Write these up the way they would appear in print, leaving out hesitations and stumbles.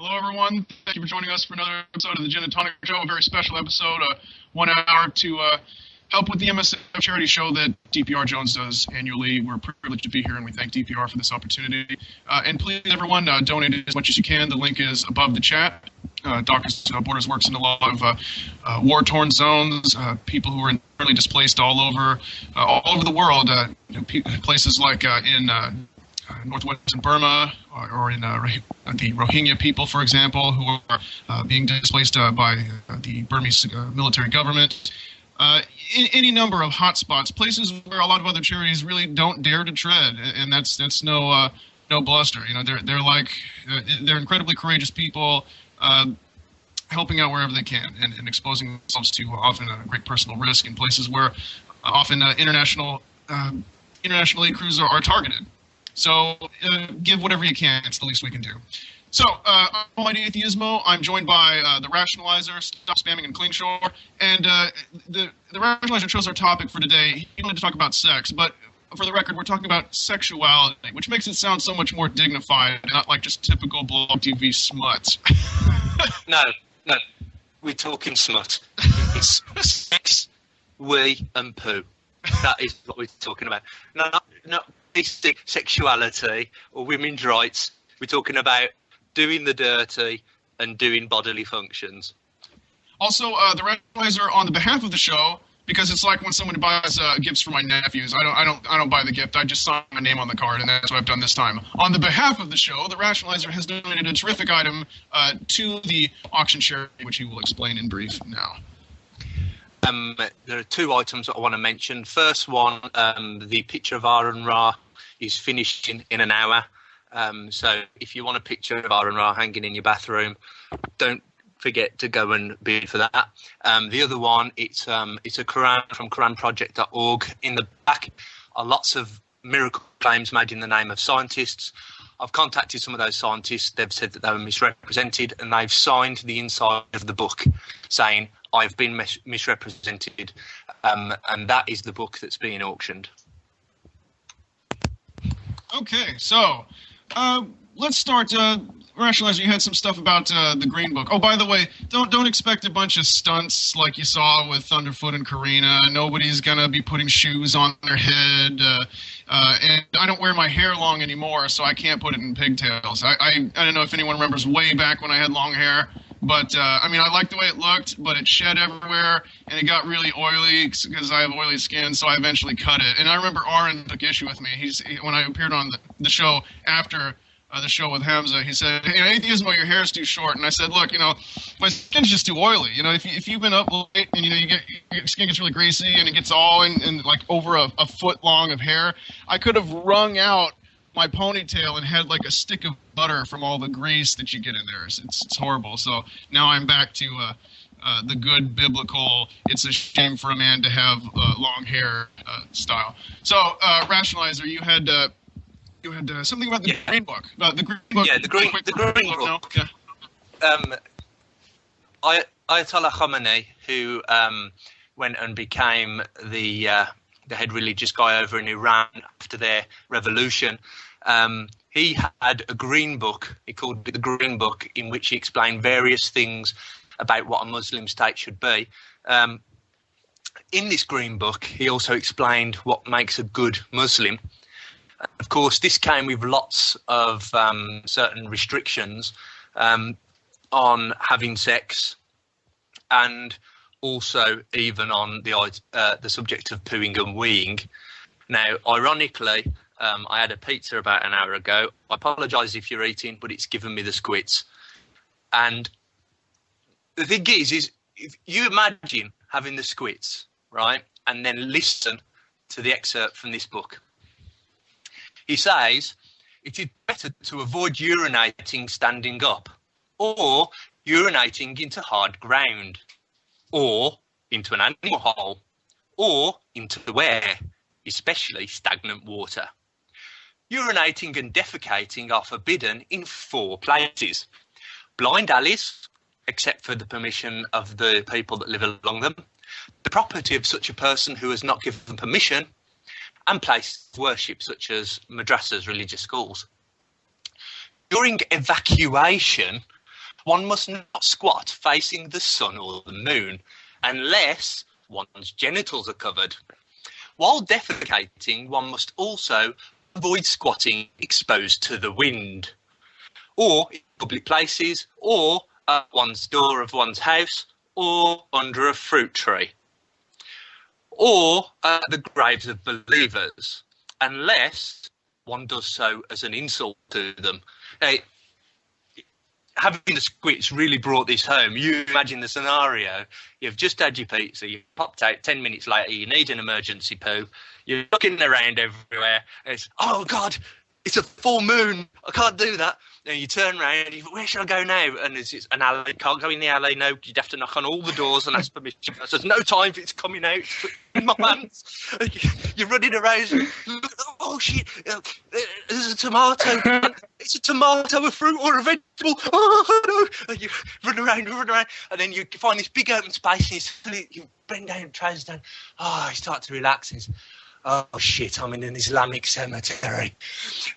Hello, everyone. Thank you for joining us for another episode of the Gin and Tonic Show, a very special episode, 1 hour to help with the MSF charity show that DPR Jones does annually. We're privileged to be here, and we thank DPR for this opportunity. And please, everyone, donate as much as you can. The link is above the chat. Doctors Without Borders works in a lot of war-torn zones, people who are internally displaced all over the world, places like in northwestern Burma, or in the Rohingya people, for example, who are being displaced by the Burmese military government. Any number of hotspots, places where a lot of other charities really don't dare to tread, and that's no bluster. You know, they're incredibly courageous people, helping out wherever they can, and exposing themselves to often a great personal risk in places where often international aid crews are targeted. So give whatever you can. It's the least we can do. So, Almighty Atheismo, I'm joined by the Rationalizer, Stopspamming, and Klingschor. And the Rationalizer chose our topic for today. He wanted to talk about sex, but for the record, we're talking about sexuality, which makes it sound so much more dignified, and not like just typical blog TV smut. No, we're talking smut. It's sex, wee, and poo. That is what we're talking about. Not sexuality or women's rights. We're talking about doing the dirty and doing bodily functions. Also, the Rationalizer, on the behalf of the show, because it's like when someone buys gifts for my nephews. I don't buy the gift. I just sign my name on the card, and that's what I've done this time. On the behalf of the show, the Rationalizer has donated a terrific item to the auction charity, which he will explain in brief now. There are two items that I want to mention. First one, the picture of Aaron Ra is finished in an hour. So if you want a picture of Aaron Ra hanging in your bathroom, don't forget to go and bid for that. The other one, it's a Quran from QuranProject.org. In the back are lots of miracle claims made in the name of scientists. I've contacted some of those scientists. They've said that they were misrepresented, and they've signed the inside of the book saying, I've been misrepresented, and that is the book that's being auctioned. Okay, so let's start. Rationalizer, you had some stuff about the Green Book. Oh, by the way, don't expect a bunch of stunts like you saw with Thunderfoot and Karina. Nobody's gonna be putting shoes on their head, and I don't wear my hair long anymore, so I can't put it in pigtails. I don't know if anyone remembers way back when I had long hair, but I mean, I liked the way it looked, but it shed everywhere, and it got really oily because I have oily skin, so I eventually cut it. And I remember Aaron took issue with me. When I appeared on the show after the show with Hamza, he said, "Hey, Atheismo, your hair's too short." And I said, "Look, my skin's just too oily. If you've been up late and your skin gets really greasy and it gets all in like over a foot long of hair, I could have wrung out my ponytail and had like a stick of butter from all the grease that you get in there. It's horrible." So now I'm back to the good biblical, it's a shame for a man to have long hair style. So, Rationalizer, you had something about the Green Book. About the Green Book. Yeah, the Green Book. No? Okay. Ayatollah Khomeini, who went and became the head religious guy over in Iran after their revolution, he had a Green Book. He called it the Green Book, in which he explained various things about what a Muslim state should be. In this Green Book, he also explained what makes a good Muslim. Of course, this came with lots of certain restrictions on having sex, and also even on the subject of pooing and weeing. Now, ironically, I had a pizza about an hour ago. I apologise if you're eating, but it's given me the squits. And the thing is if you imagine having the squits, right, and then listen to the excerpt from this book. He says, it is better to avoid urinating standing up, or urinating into hard ground, or into an animal hole, or into air, especially stagnant water. Urinating and defecating are forbidden in 4 places: blind alleys, except for the permission of the people that live along them, the property of such a person who has not given permission, and places of worship such as madrasas, religious schools. During evacuation, One must not squat facing the sun or the moon unless one's genitals are covered. While defecating, one must also avoid squatting exposed to the wind, or in public places, or at one's door of one's house, or under a fruit tree, or at the graves of believers, unless one does so as an insult to them. Having the squits really brought this home. You imagine the scenario. You've just had your pizza, you popped out 10 minutes later, you need an emergency poo, you're looking around everywhere, and it's, oh God, it's a full moon, I can't do that. And you turn around and you think, where should I go now? And it's an alley, can't go in the alley, no, you'd have to knock on all the doors and ask permission. There's no time for it's coming out, it's in my hands. You're running around, oh shit, there's a tomato, it's a tomato, a fruit or a vegetable, oh no. And you run around, and then you find this big open space and you bend down, trousers down, you start to relax and oh shit, I'm in an Islamic cemetery.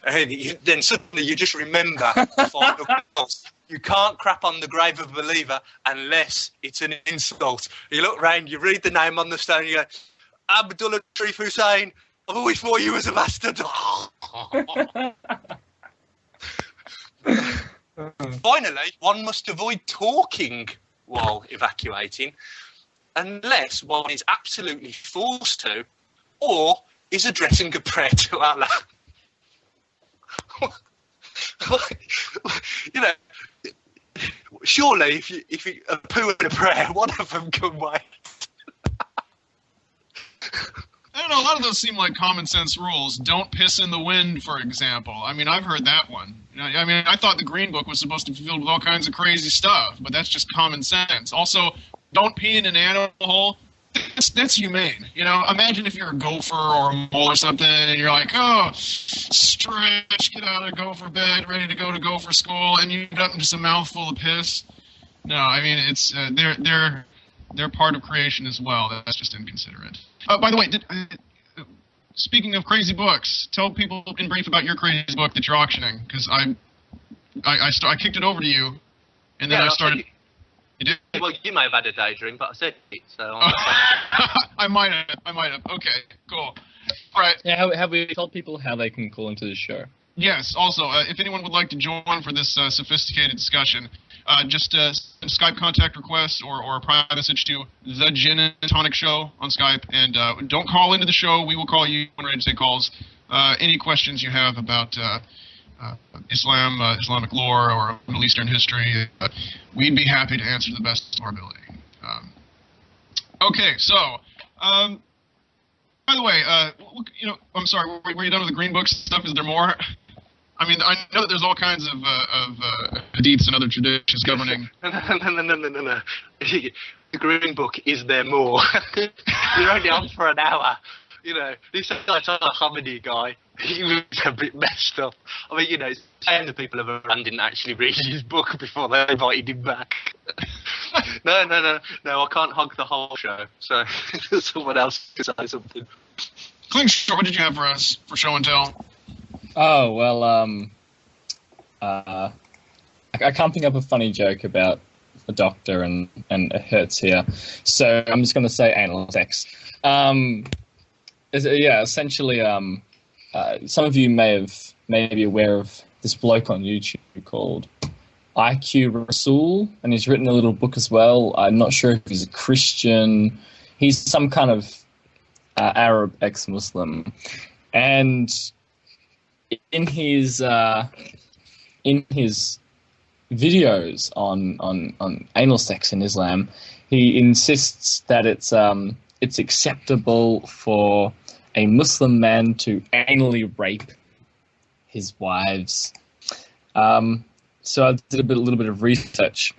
And then suddenly you just remember the final clause. You can't crap on the grave of a believer unless it's an insult. You look round, you read the name on the stone, you go, Abdullah Sharif Hussein, I've always thought you was a bastard. Finally, one must avoid talking while evacuating unless one is absolutely forced to, or is addressing a prayer to Allah. You know, surely if you a poo and a prayer, one of them can wait. I don't know, a lot of those seem like common sense rules. Don't piss in the wind, for example. I mean, I've heard that one. I mean, I thought the Green Book was supposed to be filled with all kinds of crazy stuff, but that's just common sense. Also, don't pee in an animal hole. That's humane. You know, imagine if you're a gopher or a mole or something, and you're like, oh, stretch, get out of gopher bed, ready to go for school, and you get up into a mouthful of piss. No, I mean, it's they're part of creation as well. That's just inconsiderate. By the way, speaking of crazy books, tell people in brief about your crazy book that you're auctioning, because I kicked it over to you, and then I started. You did? Well, you may have had a daydream, but I said it, so. I might have. Okay, cool. All right. Yeah, have we told people how they can call into the show? Yes. Also, if anyone would like to join for this sophisticated discussion, just send a Skype contact request or a private message to The Gin and Tonic Show on Skype, and don't call into the show. We will call you when ready to take calls. Any questions you have about Islam, Islamic lore, or Middle Eastern history, we'd be happy to answer to the best of our ability. Okay, so, by the way, you know, I'm sorry, were you done with the Green Book stuff? Is there more? I mean, I know that there's all kinds of hadiths and other traditions governing. No. The Green Book, is there more? You're only on for an hour. You know, this Khomeini guy, he was a bit messed up. I mean, you know, saying the people of Iran didn't actually read his book before they invited him back. No, I can't hog the whole show. So someone else can say something. Klingschor, what did you have for us for show and tell? Oh, well, I can't think of a funny joke about a doctor and it hurts here. So I'm just going to say anal sex. Essentially, some of you may be aware of this bloke on YouTube called IQ Rasul, and he's written a little book as well. I'm not sure if he's a Christian. He's some kind of Arab ex-Muslim, and in his videos on anal sex in Islam, he insists that it's acceptable for a Muslim man to anally rape his wives. So I did a little bit of research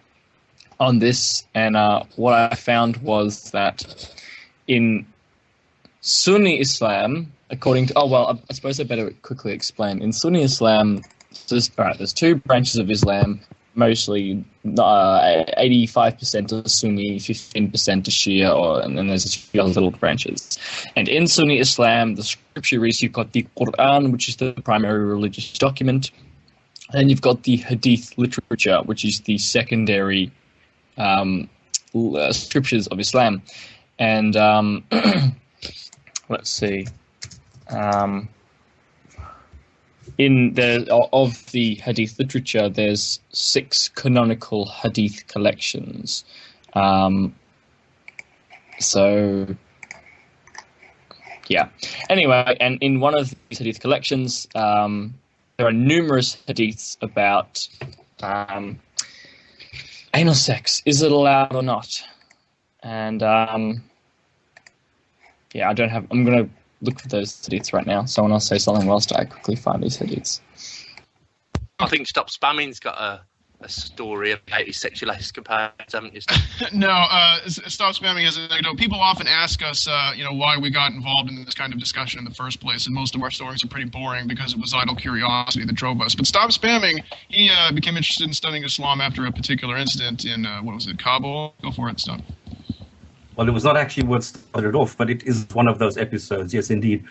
on this, and what I found was that in Sunni Islam, according to... Oh, well, I suppose I better quickly explain. In Sunni Islam, there's two branches of Islam, mostly 85% are Sunni, 15% are Shia, and then there's a few other little branches. And in Sunni Islam, the scripture reads, you've got the Quran, which is the primary religious document. Then you've got the hadith literature, which is the secondary scriptures of Islam. And let's see. In of the hadith literature, there's 6 canonical hadith collections. So, yeah. Anyway, and in one of these hadith collections, there are numerous hadiths about anal sex. Is it allowed or not? And yeah, I'm going to look for those hadiths right now. Someone else say something whilst I quickly find these hadiths. I think Stopspamming's got a story about his sexual escapades, haven't you? No, Stop Spamming as an anecdote. People often ask us, why we got involved in this kind of discussion in the first place, and most of our stories are pretty boring because it was idle curiosity that drove us. But Stop Spamming, he became interested in studying Islam after a particular incident in, Kabul? Go for it, Stop. Well, it was not actually what started it off, but it is one of those episodes, yes, indeed.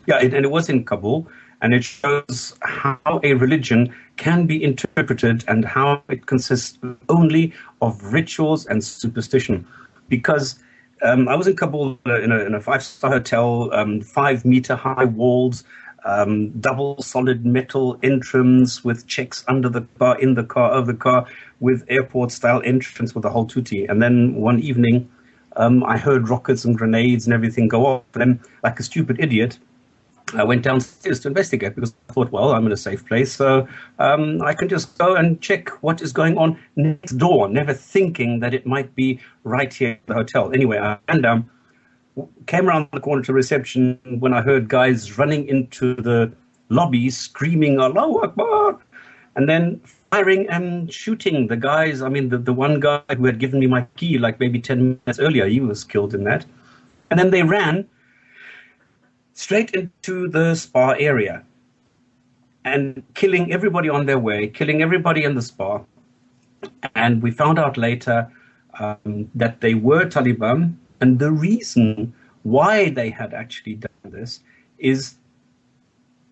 Yeah, and it was in Kabul, and it shows how a religion can be interpreted and how it consists only of rituals and superstition. Because I was in Kabul in a 5-star hotel, 5-meter-high walls, double solid metal entrance with checks under the car, in the car, over the car, with airport-style entrance with the whole tutti. And then one evening, I heard rockets and grenades and everything go off. And then, like a stupid idiot, I went downstairs to investigate because I thought, well, I'm in a safe place, so I can just go and check what is going on next door, never thinking that it might be right here at the hotel. Anyway, I ran down, came around the corner to reception when I heard guys running into the lobby screaming, Allahu Akbar, and then firing and shooting the guys. I mean, the one guy who had given me my key like maybe 10 minutes earlier, he was killed in that. And then they ran straight into the spa area and killing everybody on their way, killing everybody in the spa. And we found out later that they were Taliban. And the reason why they had actually done this is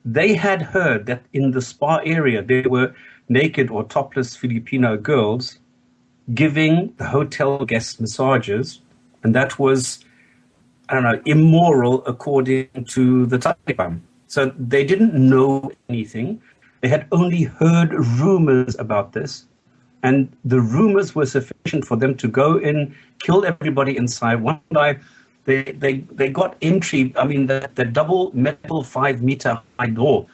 they had heard that in the spa area there were naked or topless Filipino girls giving the hotel guests massages. And that was, I don't know, immoral according to the Taliban. So they didn't know anything. They had only heard rumors about this. And the rumors were sufficient for them to go in, kill everybody inside. One guy, they got entry. I mean, the double metal 5-meter high door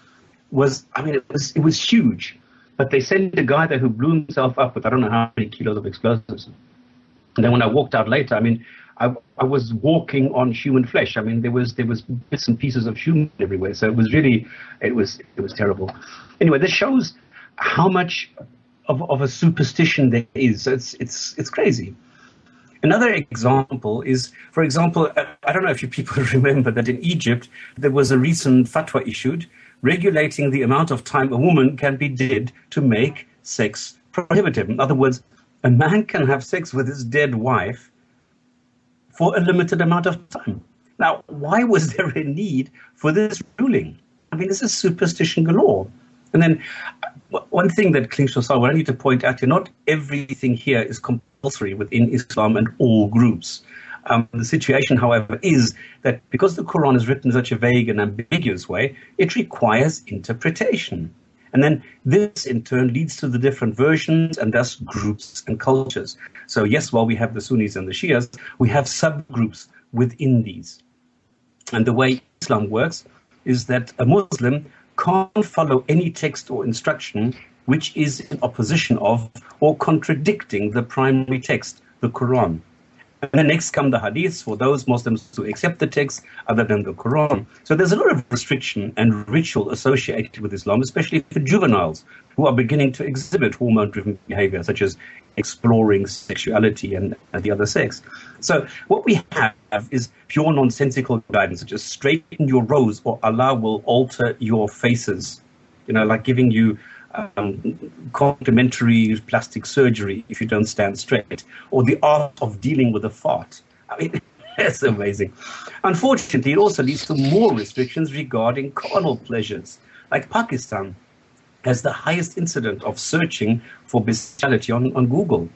was, I mean, it was huge. But they sent a guy there who blew himself up with I don't know how many kilos of explosives. And then when I walked out later, I mean, I was walking on human flesh. I mean, there was bits and pieces of human everywhere. So it was really, it was terrible. Anyway, this shows how much of a superstition there is. It's crazy. Another example is, for example, I don't know if you people remember that in Egypt there was a recent fatwa issued regulating the amount of time a woman can be dead to make sex prohibitive. In other words, a man can have sex with his dead wife for a limited amount of time. Now, why was there a need for this ruling? I mean, this is superstition galore. And then one thing that Klingschor saw, what I need to point out here, not everything here is compulsory within Islam and all groups. The situation, however, is that because the Quran is written in such a vague and ambiguous way, it requires interpretation. And then this, in turn, leads to the different versions and thus groups and cultures. So yes, while we have the Sunnis and the Shias, we have subgroups within these. And the way Islam works is that a Muslim can't follow any text or instruction which is in opposition of or contradicting the primary text, the Quran. And then next come the hadiths for those Muslims who accept the text other than the Quran. So there's a lot of restriction and ritual associated with Islam, especially for juveniles who are beginning to exhibit hormone-driven behavior, such as exploring sexuality and the other sex. So what we have is pure nonsensical guidance, such as straighten your rows or Allah will alter your faces. You know, like giving you complementary plastic surgery if you don't stand straight, or the art of dealing with a fart. I mean, that's amazing. Unfortunately, it also leads to more restrictions regarding carnal pleasures. Like Pakistan, has the highest incidence of searching for bestiality on Google.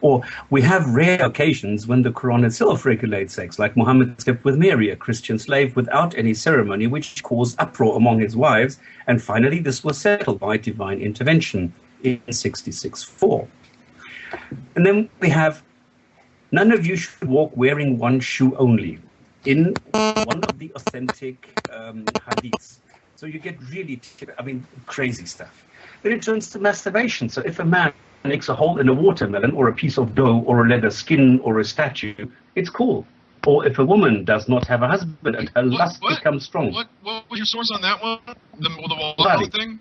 Or we have rare occasions when the Quran itself regulates sex, like Muhammad slept with Mary, a Christian slave, without any ceremony, which caused uproar among his wives. And finally, this was settled by divine intervention in 66:4. And then we have, none of you should walk wearing one shoe only, in one of the authentic hadiths. So you get really, crazy stuff. Then it turns to masturbation. So if a man makes a hole in a watermelon or a piece of dough or a leather skin or a statue, it's cool. Or if a woman does not have a husband and her lust becomes strong. What was your source on that one? The wall thing?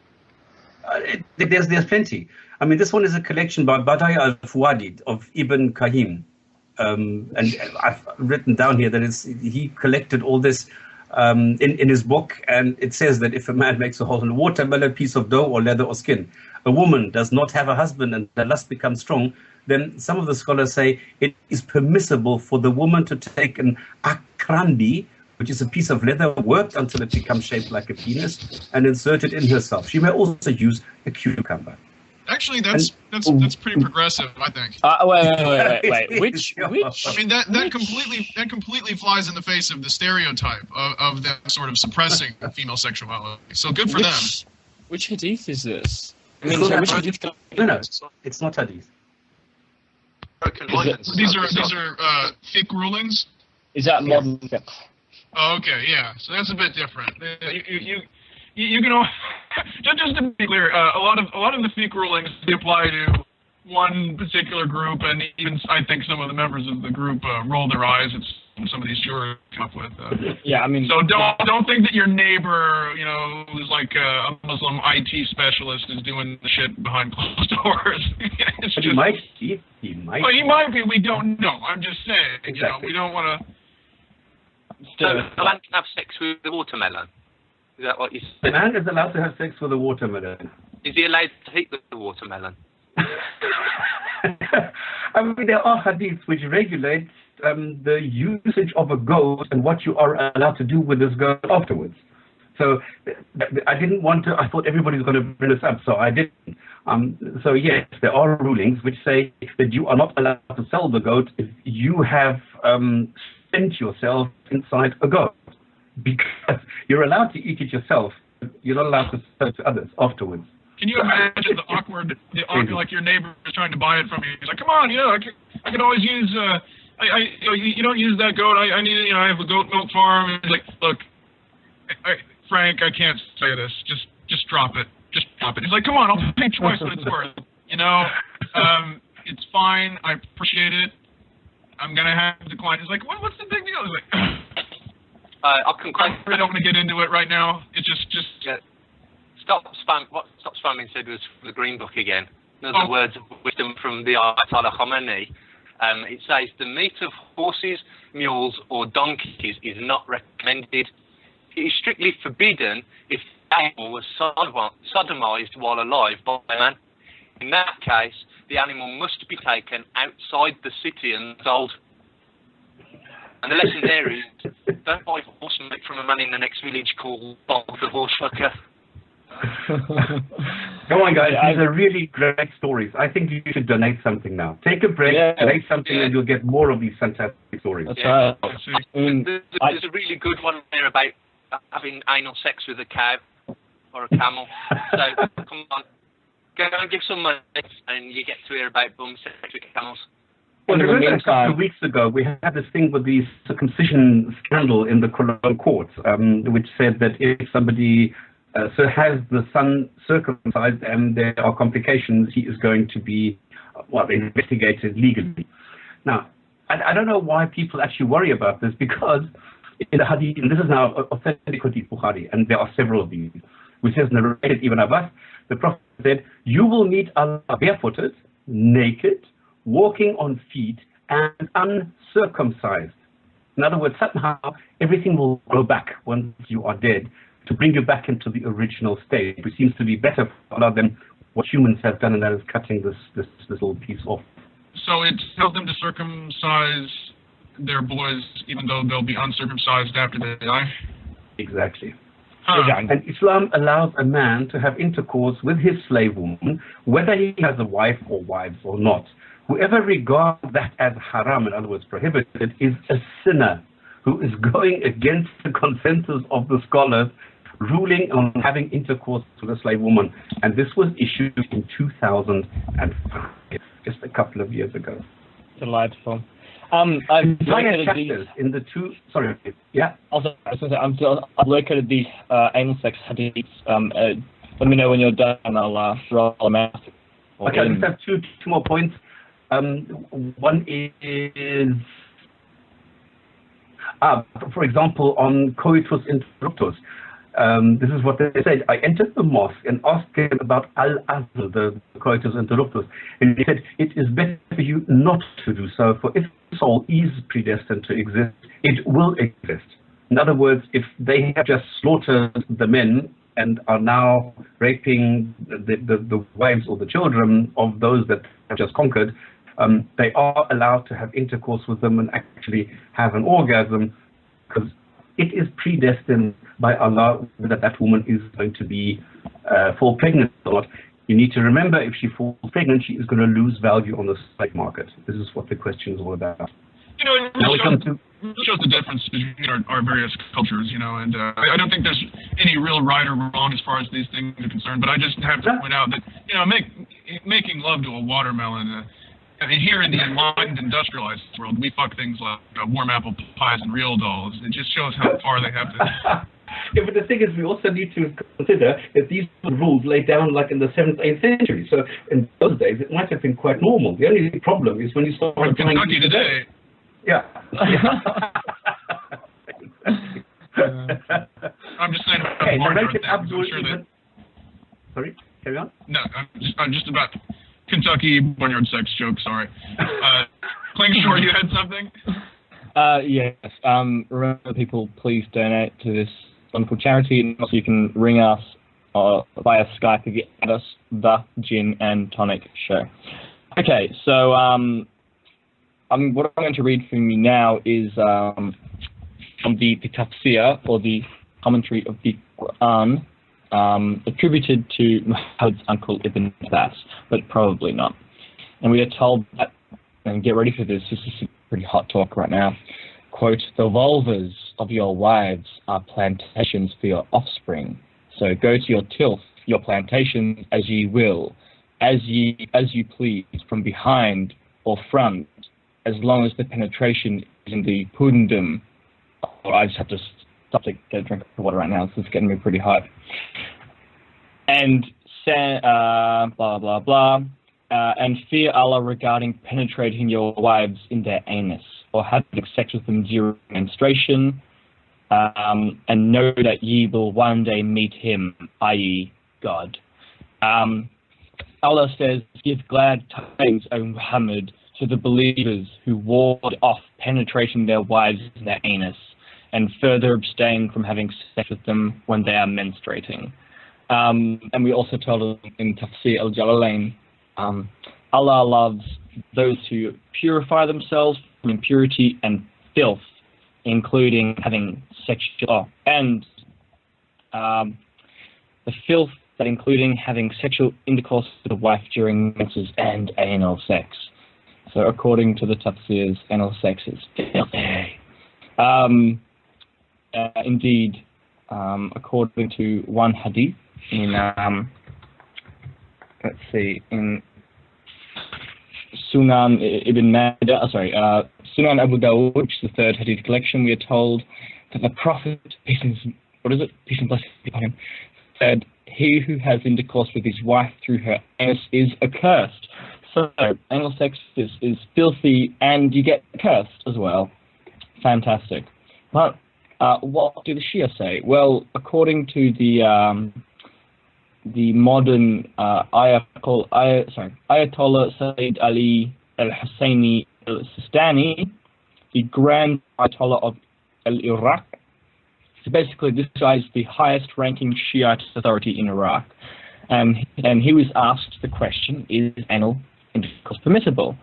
There's plenty. I mean, this one is a collection by Badai al-Fuadi of Ibn Qayyim. And I've written down here that he collected all this in his book, and it says that if a man makes a hole in a watermelon, piece of dough or leather or skin, a woman does not have a husband and the lust becomes strong, then some of the scholars say it is permissible for the woman to take an akrandi, which is a piece of leather worked until it becomes shaped like a penis, and insert it in herself. She may also use a cucumber. Actually, that's pretty progressive, I think. Wait. Which? I mean, that completely flies in the face of the stereotype of them sort of suppressing female sexuality. So good for them. Which hadith is this? I mean, which hadith? No, it's not hadith. These are fiqh rulings. Is that modern fiqh? Oh, okay, yeah. So that's a bit different. You can just to be clear, a lot of the fiqh rulings apply to one particular group, and even I think some of the members of the group roll their eyes at some of these jurors come up with. Yeah, I mean. So don't think that your neighbor, who's like a Muslim IT specialist, is doing the shit behind closed doors. But he might. He might. Well, he might be. We don't know. I'm just saying. Exactly. We don't want to. So a man can have sex with the watermelon. Is that what you said? The man is allowed to have sex with a watermelon. Is he allowed to eat the watermelon? I mean, there are hadiths which regulate the usage of a goat and what you are allowed to do with this goat afterwards. So I didn't want to, I thought everybody was going to bring this up, so I didn't. So yes, there are rulings which say that you are not allowed to sell the goat if you have spent yourself inside a goat. Because you're allowed to eat it yourself, but you're not allowed to sell it to others afterwards. Can you imagine the awkward, like your neighbor is trying to buy it from you? He's like, come on, I can always use, you don't use that goat. I need, I have a goat milk farm. And he's like, look, Frank, I can't say this. Just drop it. Just drop it. He's like, come on, I'll pay twice what it's worth. It's fine. I appreciate it. I'm gonna have to decline. He's like, what's the big deal? He's like, I don't want to get into it right now. It's just. Yeah. What Stopspamming said was from the Green Book again. Another words of wisdom from the Ayatollah Khomeini. It says the meat of horses, mules, or donkeys is not recommended. It is strictly forbidden if the animal was sodomized while alive by a man. In that case, the animal must be taken outside the city and sold. And the lesson there is, don't buy horse meat from a man in the next village called Bob the Horsefucker. Come on, guys. These are really great stories. I think you should donate something now. Take a break, donate something, and you'll get more of these fantastic stories. That's right. There's a really good one there about having anal sex with a cow or a camel. So, come on. Go and give some money, and you get to hear about bum sex with camels. Well, a couple of weeks ago, we had this thing with the circumcision scandal in the Cologne courts, which said that if somebody has the son circumcised and there are complications, he is going to be investigated legally. Now, I don't know why people actually worry about this, because in the hadith, and this is now authentic hadith Bukhari, and there are several of these, which says, narrated Ibn Abbas, the Prophet said, you will meet Allah barefooted, naked, walking on feet, and uncircumcised. In other words, somehow everything will go back once you are dead to bring you back into the original state, which seems to be better for Allah than what humans have done, and that is cutting this little piece off. So it tells them to circumcise their boys even though they'll be uncircumcised after they die? Exactly. And Islam allows a man to have intercourse with his slave woman, whether he has a wife or wives or not. Whoever regards that as haram, in other words prohibited, is a sinner who is going against the consensus of the scholars ruling on having intercourse with a slave woman. And this was issued in 2005, just a couple of years ago. Delightful. I've located these in the two. Sorry, yeah. Also, I've located these anal sex hadiths. Let me know when you're done, and I'll roll them out. Okay, I just have two more points. One is, for example, on coitus interruptus. This is what they said. I entered the mosque and asked him about al-azl, the coitus interruptus, and he said, it is better for you not to do so, for if the soul is predestined to exist, it will exist. In other words, if they have just slaughtered the men and are now raping the wives or the children of those that have just conquered, they are allowed to have intercourse with them and actually have an orgasm, because it is predestined by Allah that that woman is going to be fall pregnant or not. You need to remember, if she falls pregnant, she is going to lose value on the slave market. This is what the question is all about. You know, it shows the difference between our various cultures, you know, and I don't think there's any real right or wrong as far as these things are concerned, but I just have to point out that, you know, making love to a watermelon, I mean, here in the enlightened, industrialized world, we fuck things like warm apple pies and real dolls. It just shows how far they have to. Yeah, but the thing is, we also need to consider that these rules laid down like in the 7th, 8th century. So in those days, it might have been quite normal. The only problem is when you start Kentucky today. Yeah. I'm just saying about okay, barnyard things. I'm sure that... Sorry, carry on. No, I'm just about Kentucky barnyard sex joke. Sorry. Klingschor, you had something? Yes. Remember, people, please donate to this wonderful charity, and also you can ring us via Skype if you add us, The Gin and Tonic Show. Okay, so what I'm going to read from you now is from the tafsir, or the commentary of the Quran, attributed to Muhammad's uncle Ibn Abbas, but probably not. And we are told that, and get ready for this is pretty hot talk right now, quote, the vulvas of your wives are plantations for your offspring, so go to your tilth, your plantations, as ye will, as you please, from behind or front, as long as the penetration is in the pudendum. Oh, I just have to stop to get a drink of water right now. This is getting me pretty hot. And blah, blah, blah. And fear Allah regarding penetrating your wives in their anus or having sex with them during menstruation, and know that ye will one day meet him, i.e. God. Allah says, give glad tidings, O Muhammad, to the believers who ward off penetrating their wives in their anus and further abstain from having sex with them when they are menstruating. And we also told in Tafsir al-Jalalain, Allah loves those who purify themselves from impurity and filth, including having sexual, and the filth that including having sexual intercourse with a wife during menses and anal sex. So according to the Tafsirs, anal sex is filthy. Indeed, according to one hadith in, let's see, in Sunan Ibn Majah, Sunan Abu Dawud, which is the third hadith collection, we are told that the Prophet, peace and blessings upon him, said, he who has intercourse with his wife through her anus is accursed. So anal sex is filthy, and you get cursed as well. Fantastic. But what do the Shia say? Well, according to the modern Ayatollah Sayyid Ali al-Husseini al-Sistani, the Grand Ayatollah of Iraq. So basically, this guy is the highest-ranking Shiite authority in Iraq. And he was asked the question, is anal intercourse permissible?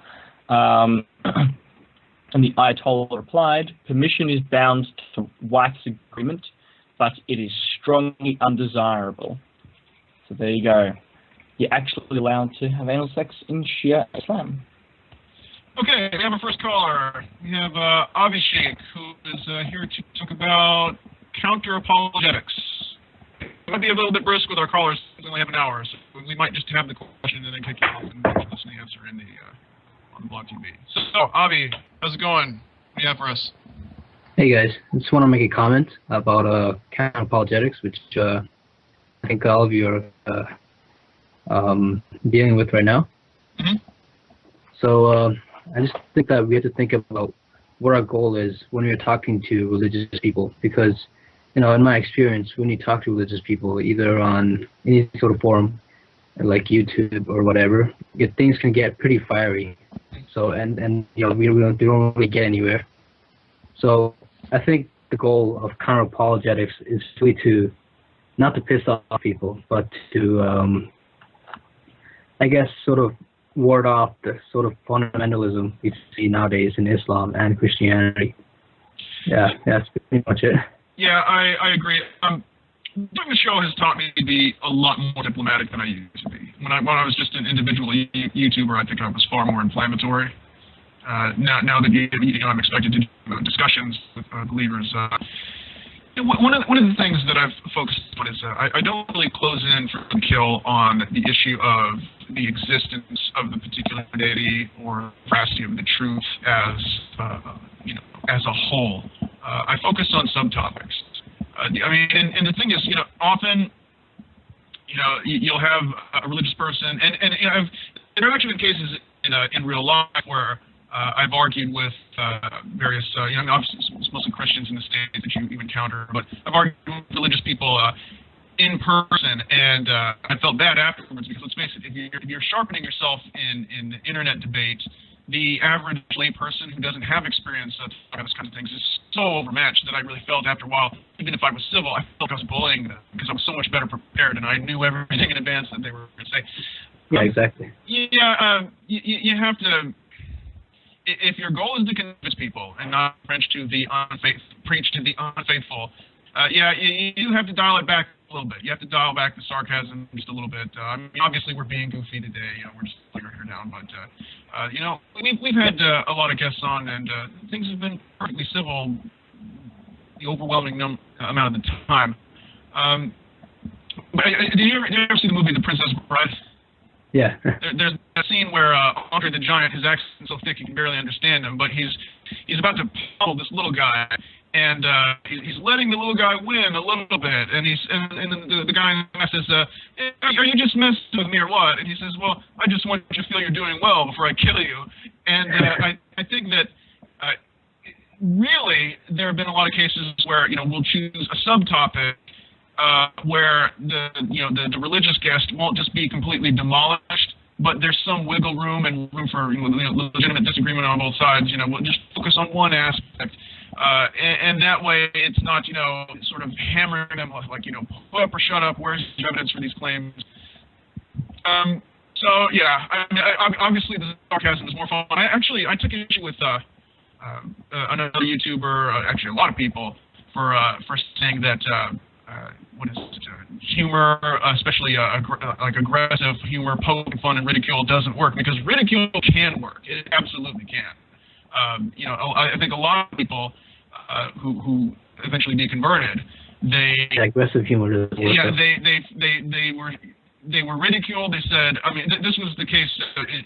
And the Ayatollah replied, permission is bound to wife's agreement, but it is strongly undesirable. So there you go. You're actually allowed to have anal sex in Shia Islam. Okay, we have our first caller. We have Abhishek, who is here to talk about counter-apologetics. We might be a little bit brisk with our callers. We only have an hour, so we might just have the question and then kick you off and listen to the answer in the on the blog TV. So, Avi, how's it going? What do you have for us? Hey guys, I just want to make a comment about counter-apologetics, which I think all of you are dealing with right now. Mm-hmm. So I just think that we have to think about what our goal is when we're talking to religious people, because, in my experience, when you talk to religious people, either on any sort of forum, like YouTube or whatever, things can get pretty fiery. So, and we don't really get anywhere. So I think the goal of counter-apologetics is really to, not to piss off people, but to, I guess, sort of ward off the sort of fundamentalism we see nowadays in Islam and Christianity. Yeah, that's pretty much it. Yeah, I agree. Doing the show has taught me to be a lot more diplomatic than I used to be. When I was just an individual YouTuber, I think I was far more inflammatory. Now that I'm expected to do discussions with believers. One of the things that I've focused on is I don't really close in for the kill on the issue of the existence of the particular deity or veracity of the truth as as a whole. I focus on subtopics. And the thing is, often, you'll have a religious person, and there have actually been cases in real life where I've argued with various, obviously it's mostly Christians in the States that you encounter, but I've argued with religious people in person, and I felt bad afterwards because, let's face it, if you're sharpening yourself in the internet debate, the average layperson who doesn't have experience about this kind of things is so overmatched that I really felt after a while, even if I was civil, I felt like I was bullying them because I was so much better prepared and I knew everything in advance that they were going to say. Yeah, exactly. Yeah, you have to. If your goal is to convince people and not preach to the unfaithful, you have to dial it back a little bit. You have to dial back the sarcasm just a little bit. Obviously, we're being goofy today. We're just putting our hair down, but we've had a lot of guests on, and things have been perfectly civil the overwhelming amount of the time. Did you ever see the movie The Princess Bride? Yeah. There's a scene where Andre the Giant, his accent's so thick you can barely understand him, but he's about to pummel this little guy, and he's letting the little guy win a little bit, and the guy says, "Are you just messing with me or what?" And he says, "Well, I just want you to feel you're doing well before I kill you." And I think that really there have been a lot of cases where we'll choose a subtopic. Where the religious guest won't just be completely demolished, but there's some wiggle room and room for legitimate disagreement on both sides. We'll just focus on one aspect, and that way it's not sort of hammering them like put up or shut up. Where's the evidence for these claims? So yeah, obviously the sarcasm is more fun. I took issue with another YouTuber, actually a lot of people, for saying that. What is it? Humor, especially like aggressive humor, poking fun, and ridicule doesn't work, because ridicule can work. It absolutely can. I think a lot of people who eventually be converted, aggressive humor doesn't work. Yeah, they were ridiculed. They said, this was the case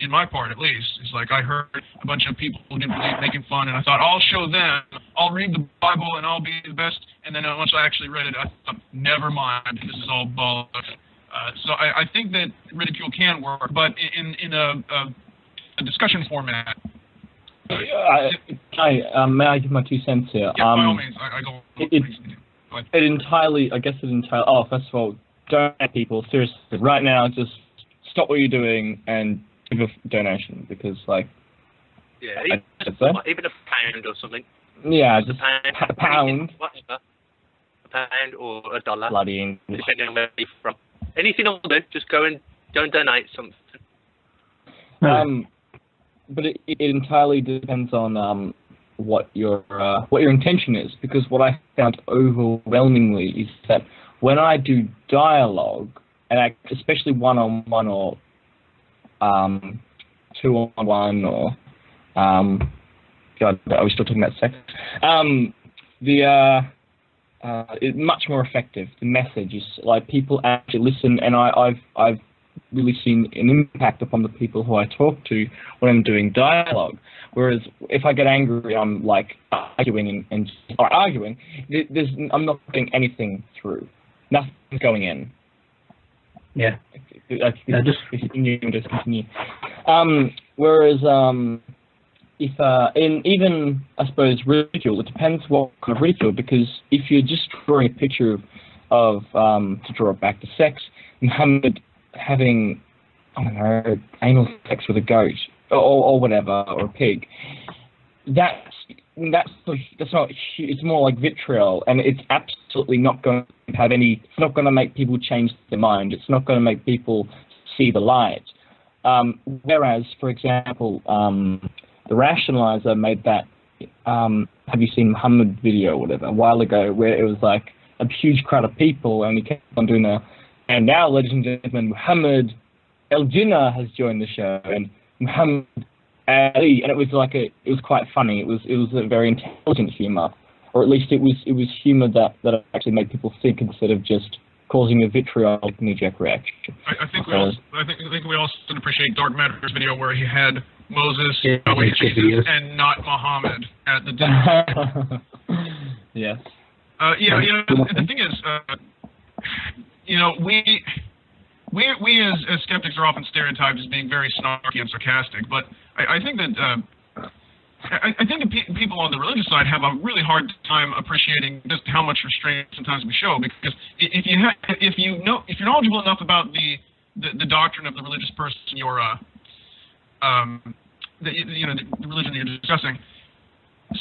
in my part at least. It's like I heard a bunch of people who didn't believe making fun, and I thought, I'll show them. I'll read the Bible, and I'll be the best. And then once I actually read it, I thought, never mind, this is all bollocks. So I think that ridicule can work, but in a discussion format. May I give my 2 cents here? Yeah, by all means, I go. It entirely. Oh, first of all, donate, people, seriously. Right now, just stop what you're doing and give a donation, because, even a pound or something. Yeah, just a pound. Whatever. A pound or $1. Bloody English. Depending on where you're from. Anything will do. Just go and donate something. But it entirely depends on what your intention is, because what I found overwhelmingly is that when I do dialogue, and especially one-on-one or two-on-one or God, are we still talking about sex? It's much more effective. The message is like people actually listen, and I've really seen an impact upon the people who I talk to when I'm doing dialogue. Whereas if I get angry, I'm like arguing and arguing. I'm not getting anything through. Nothing's going in. Yeah. Just continue. Whereas if in even I suppose ridicule, it depends what kind of ridicule, because if you're just drawing a picture of to draw it back to sex, Muhammad having, I don't know, anal sex with a goat or whatever, or a pig, that's not, it's more like vitriol, and it's absolutely not going to have any, it's not going to make people change their mind, it's not going to make people see the light. Whereas, for example, the Rationalizer made that have you seen Muhammad video or whatever a while ago, where it was like a huge crowd of people, and he kept on doing and now, ladies and gentlemen, Muhammad El Jinnah has joined the show, and Muhammad Ali, and it was quite funny. It was a very intelligent humor, or at least it was humor that actually made people think instead of just causing a vitriolic knee-jerk reaction. I think we also should appreciate Dark Matter's video where he had Moses with Jesus and not Muhammad at the dinner. Yes. The thing is, we as skeptics are often stereotyped as being very snarky and sarcastic, but I think that people on the religious side have a really hard time appreciating just how much restraint sometimes we show, because if you're knowledgeable enough about the doctrine of the religious person the religion that you're discussing,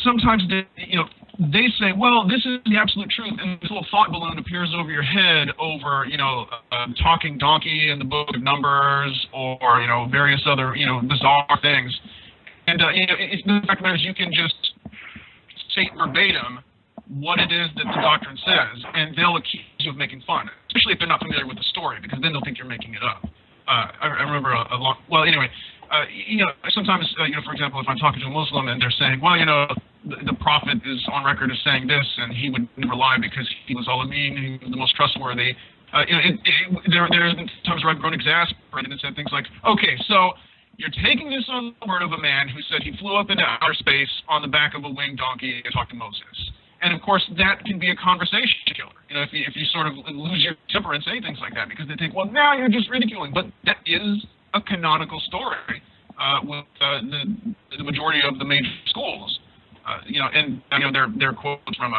sometimes they say, well, this is the absolute truth, and this little thought balloon appears over your head over, talking donkey in the book of Numbers, or, various other, bizarre things. And, the fact of the matter is, you can just state verbatim what it is that the doctrine says, and they'll accuse you of making fun, especially if they're not familiar with the story, because then they'll think you're making it up. I remember sometimes, for example, if I'm talking to a Muslim and they're saying, well, the Prophet is on record as saying this, and he would never lie because he was al-Amin, he was the most trustworthy. There are times where I've grown exasperated and said things like, okay, so you're taking this on the word of a man who said he flew up into outer space on the back of a winged donkey and talked to Moses. And of course, that can be a conversation killer. If you sort of lose your temper and say things like that, because they think, well, now you're just ridiculing. But that is a canonical story with the majority of the major schools. There are quotes from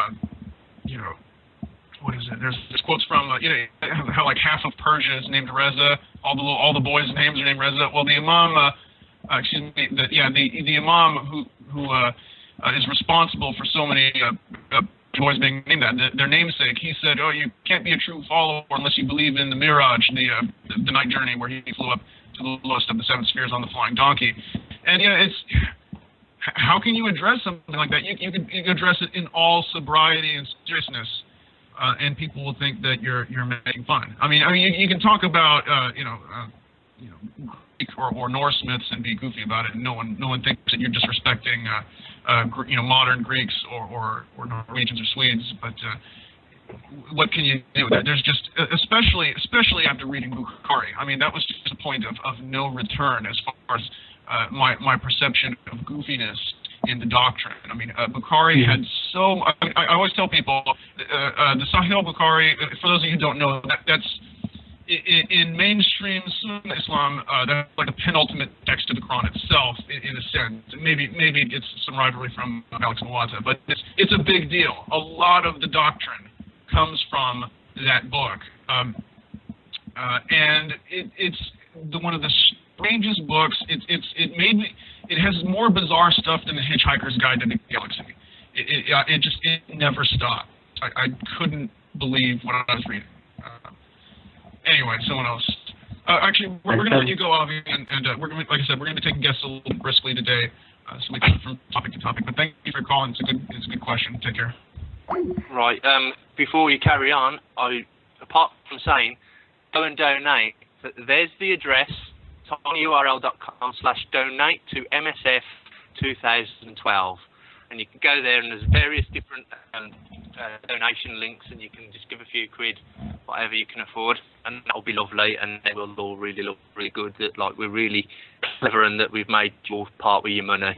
what is it? There's quotes from how like half of Persia is named Reza. All the boys' names are named Reza. Well, the Imam, the Imam who is responsible for so many boys being named that, their namesake, he said, oh, you can't be a true follower unless you believe in the Miraj, the night journey where he flew up to the lowest of the seven spheres on the flying donkey. And it's, how can you address something like that? You can address it in all sobriety and seriousness, and people will think that you're making fun. I mean, you can talk about Greek or Norse myths and be goofy about it, and no one thinks that you're disrespecting modern Greeks or Norwegians or Swedes. But what can you do? There's just, especially after reading Bukhari. I mean, that was just a point of no return as far as my perception of goofiness in the doctrine. I mean, Bukhari had so. I always tell people the Sahih Bukhari. For those of you who don't know, that's in mainstream Sunni Islam. That's like the penultimate text of the Quran itself, in a sense. Maybe it's some rivalry from Alex Muwatta, but it's a big deal. A lot of the doctrine comes from that book, and it's one of the strangest books. It has more bizarre stuff than The Hitchhiker's Guide to the Galaxy. It never stopped. I couldn't believe what I was reading. Anyway, someone else. Actually, we're going to let you go, Avi, and we're going to, like I said, we're going to be taking guests a little bit briskly today. So we go from topic to topic. But thank you for calling. It's a good question. Take care. Right. Before we carry on, apart from saying go and donate, there's the address, tinyurl.com/donate to MSF 2012, and you can go there and there's various different donation links, and you can just give a few quid, whatever you can afford, and that'll be lovely, and they will all really look really good, that like we're really clever and that we've made your part with your money.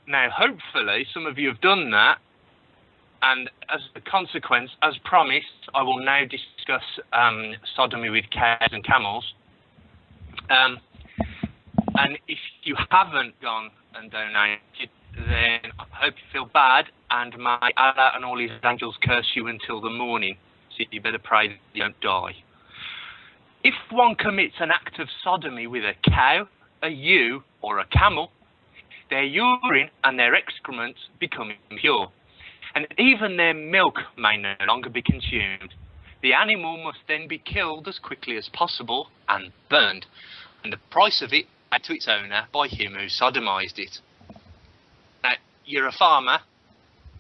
Now, hopefully, some of you have done that, and as a consequence, as promised, I will now discuss sodomy with cows and camels. And if you haven't gone and donated, then I hope you feel bad, and may Allah and all his angels curse you until the morning, so you better pray that you don't die. If one commits an act of sodomy with a cow, a ewe, or a camel, their urine and their excrements become impure, and even their milk may no longer be consumed. The animal must then be killed as quickly as possible and burned, and the price of it paid to its owner by him who sodomized it. Now, you're a farmer,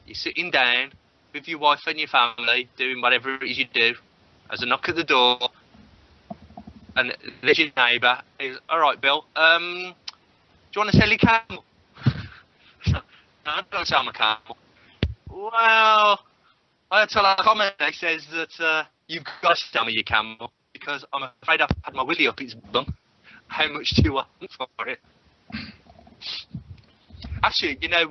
you're sitting down with your wife and your family, doing whatever it is you do, as a knock at the door, and there's your neighbour, is, all right, Bill, do you want to sell your camel? No, I don't want to sell my camel. Well, Ayatollah Khomeini says that you've got to sell me your camel, because I'm afraid I've had my willy up its bum. How much do you want for it? Actually, you know,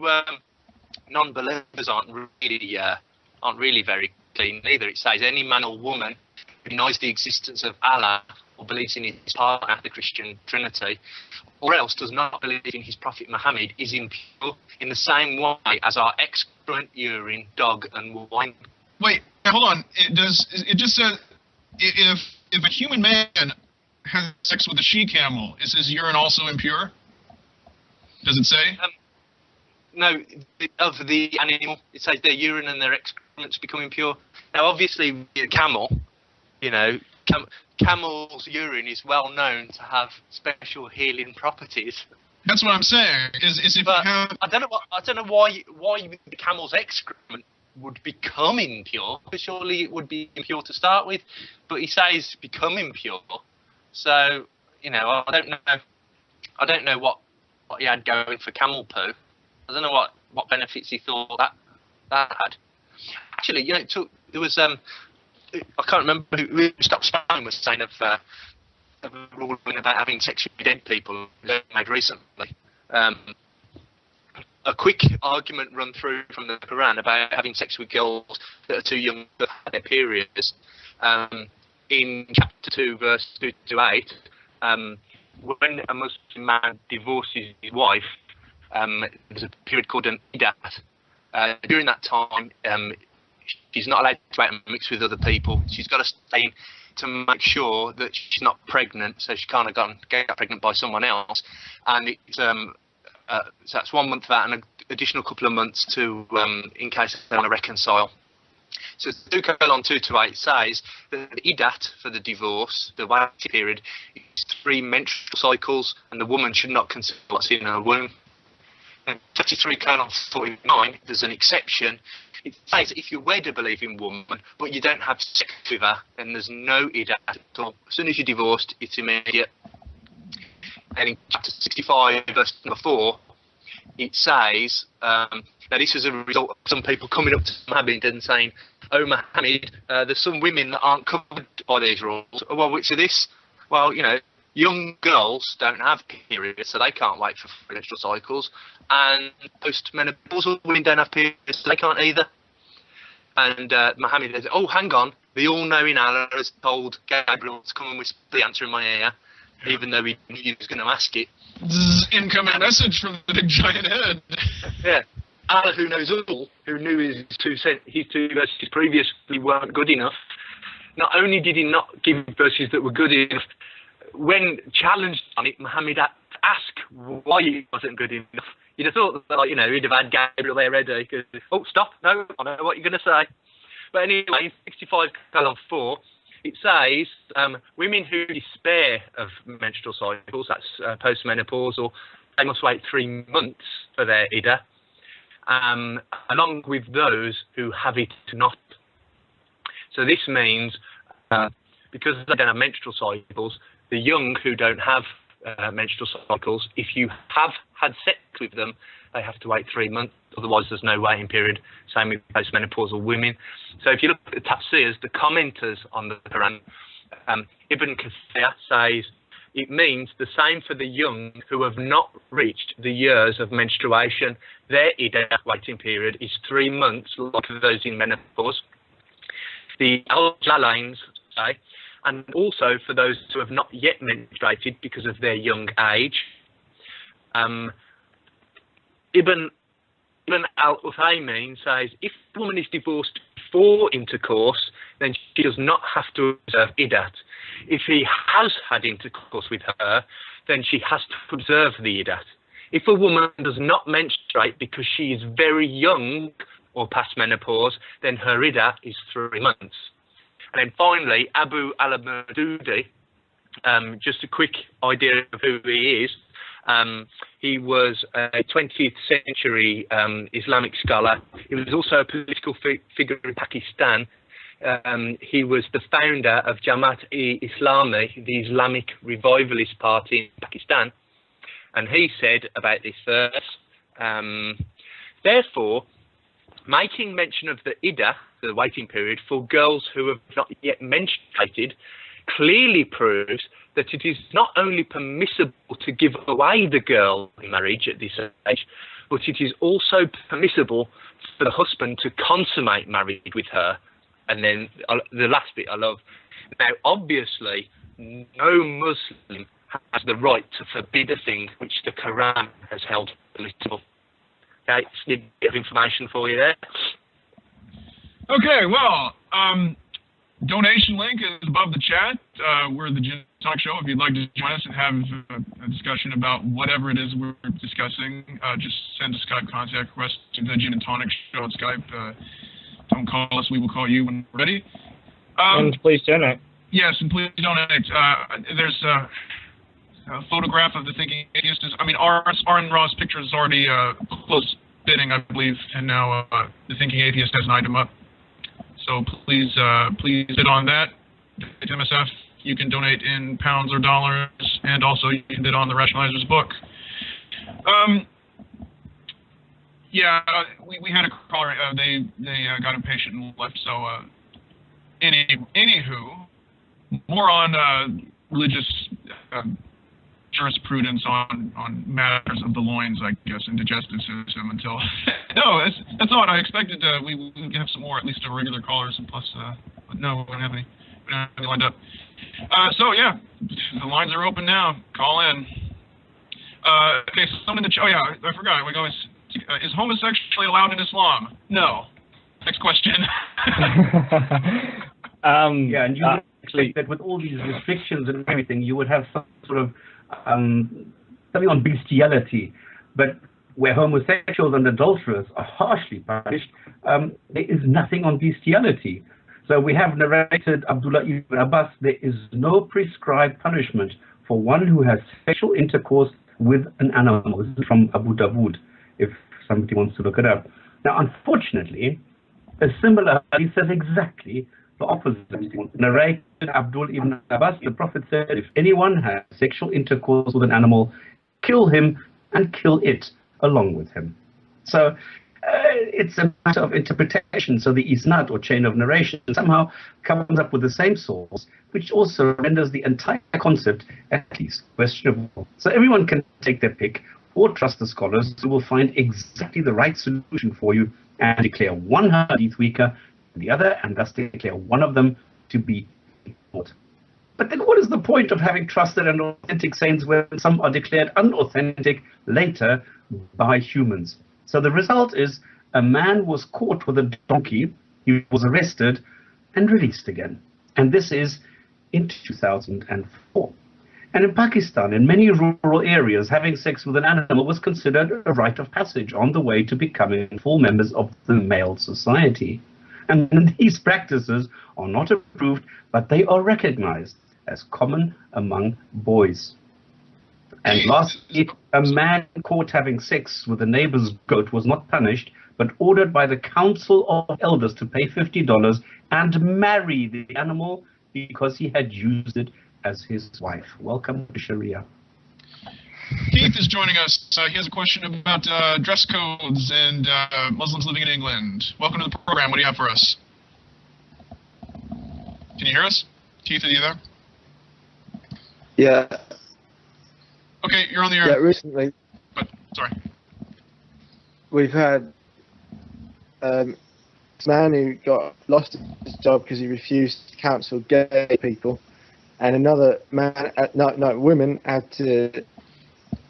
non-believers aren't really very clean either. It says any man or woman who denies the existence of Allah or believes in his partner, the Christian Trinity, or else does not believe in his prophet Muhammad, is impure in the same way as our excrement, urine, dog, and wine. Wait, hold on. It just says if a human man has sex with a she-camel, is his urine also impure? Does it say? No, of the animal, it says their urine and their excrements become impure. Now, obviously, a camel, you know, camel's urine is well known to have special healing properties. That's what I'm saying. Is if But you have... I don't know why the camel's excrement would become impure, because surely it would be impure to start with. But he says become impure. So, you know, I don't know what he had going for camel poo. I don't know what benefits he thought that had. Actually, you know, there was I can't remember who Stopspamming was saying of a ruling about having sex with dead people made recently. A quick argument run through from the Quran about having sex with girls that are too young to have their periods. In chapter 2, verse 2 to 8, when a Muslim man divorces his wife, there's a period called an iddat. During that time, she's not allowed to go out and mix with other people. She's got to stay in to make sure that she's not pregnant, so she can't get pregnant by someone else. And it's so that's 1 month of that, and an additional couple of months to in case they want to reconcile. So 2:2 to 8 says that the iddat for the divorce, the waiting period, is 3 menstrual cycles, and the woman should not consider what's in her womb. And 33:49, there's an exception. It says that if you wed a believing woman, but you don't have sex with her, then there's no iddat at all. As soon as you're divorced, it's immediate. And in chapter 65, verse number 4, it says, now this is a result of some people coming up to Muhammad and saying, oh, Muhammad, there's some women that aren't covered by these rules. Well, which are this? Well, you know, young girls don't have periods, so they can't wait for menstrual cycles. And post-menopausal women don't have periods, so they can't either. And Muhammad says, oh, hang on, the all-knowing Allah has told Gabriel to come and whisper the answer in my ear, even though he knew he was going to ask it. Incoming message from the big giant head. Yeah. Allah, who knows all, who knew his two verses previously weren't good enough, not only did he not give verses that were good enough, when challenged on it, Muhammad had to ask why it wasn't good enough. You'd have thought that, like, you know, he'd have had Gabriel there ready. Oh, stop! No, I know what you're going to say. But anyway, in 65:4, it says women who despair of menstrual cycles, that's postmenopausal, they must wait 3 months for their Iddah, along with those who have it not. So this means, because they don't have menstrual cycles, the young who don't have menstrual cycles, if you have had sex with them, they have to wait 3 months, otherwise there's no waiting period. Same with postmenopausal women. So if you look at the tafsirs, the commenters on the Quran, Ibn Kathir says it means the same for the young who have not reached the years of menstruation. Their Iddah waiting period is 3 months, like those in menopause. The Al-Jalains say, and also for those who have not yet menstruated because of their young age. Ibn al-Uthaymin says, if a woman is divorced before intercourse, then she does not have to observe Iddah. If he has had intercourse with her, then she has to observe the Iddah. If a woman does not menstruate because she is very young or past menopause, then her Iddah is 3 months. And then finally, Abu al-Maududi, just a quick idea of who he is. He was a 20th century Islamic scholar. He was also a political figure in Pakistan. He was the founder of Jamaat-e-Islami, the Islamic revivalist party in Pakistan. And he said about this verse, therefore, making mention of the Iddah, the waiting period, for girls who have not yet menstruated, clearly proves that it is not only permissible to give away the girl in marriage at this age, but it is also permissible for the husband to consummate marriage with her. And then the last bit I love. Now, obviously, no Muslim has the right to forbid a thing which the Quran has held permissible. Okay, just a bit of information for you there. Okay, well, donation link is above the chat. We're the Gin Talk Show. If you'd like to join us and have a discussion about whatever it is we're discussing, just send a Skype contact request to the Gin and Tonic Show on Skype. Don't call us, we will call you when we're ready. And please donate. Yes, and please donate. There's a photograph of the Thinking Atheist. Aaron Ross' picture is already close bidding, I believe, and now the Thinking Atheist has an item up. So please bid on that. At MSF, you can donate in pounds or dollars, and also you can bid on the Rationalizer's book. We had a caller. They got impatient and left. So anywho, more on religious jurisprudence on matters of the loins, I guess, and digestive system until... No, that's odd. I expected we would have some more, at least regular callers, and plus, but no, we don't have any lined up. So, yeah, the lines are open now. Call in. Okay, so someone in the chat... Oh, yeah, I forgot. We go, is homosexuality allowed in Islam? No. Next question. Yeah, and you would expect that with all these restrictions and everything, you would have some sort of something on bestiality, but where homosexuals and adulterers are harshly punished, there is nothing on bestiality. So we have narrated Abdullah ibn Abbas, there is no prescribed punishment for one who has sexual intercourse with an animal. This is from Abu Dawood, if somebody wants to look it up. Now, unfortunately, a similar hadith says exactly the opposite. Narrated Abdul ibn Abbas, the Prophet said, if anyone has sexual intercourse with an animal, kill him and kill it along with him. So it's a matter of interpretation. So the isnad, or chain of narration, somehow comes up with the same source, which also renders the entire concept at least questionable. So everyone can take their pick or trust the scholars who will find exactly the right solution for you and declare one hadith weaker the other, and thus declare one of them to be important. But then what is the point of having trusted and authentic saints when some are declared unauthentic later by humans? So the result is a man was caught with a donkey, he was arrested and released again. And this is in 2004. And in Pakistan, in many rural areas, having sex with an animal was considered a rite of passage on the way to becoming full members of the male society. And these practices are not approved, but they are recognized as common among boys. And lastly, a man caught having sex with a neighbor's goat was not punished, but ordered by the council of elders to pay $50 and marry the animal because he had used it as his wife. Welcome to Sharia. Keith is joining us. He has a question about dress codes and Muslims living in England. Welcome to the program. What do you have for us? Can you hear us? Keith, are you there? Yeah. Okay, you're on the air. Yeah, recently Sorry. we've had this man who lost his job because he refused to counsel gay people, and another man, women had to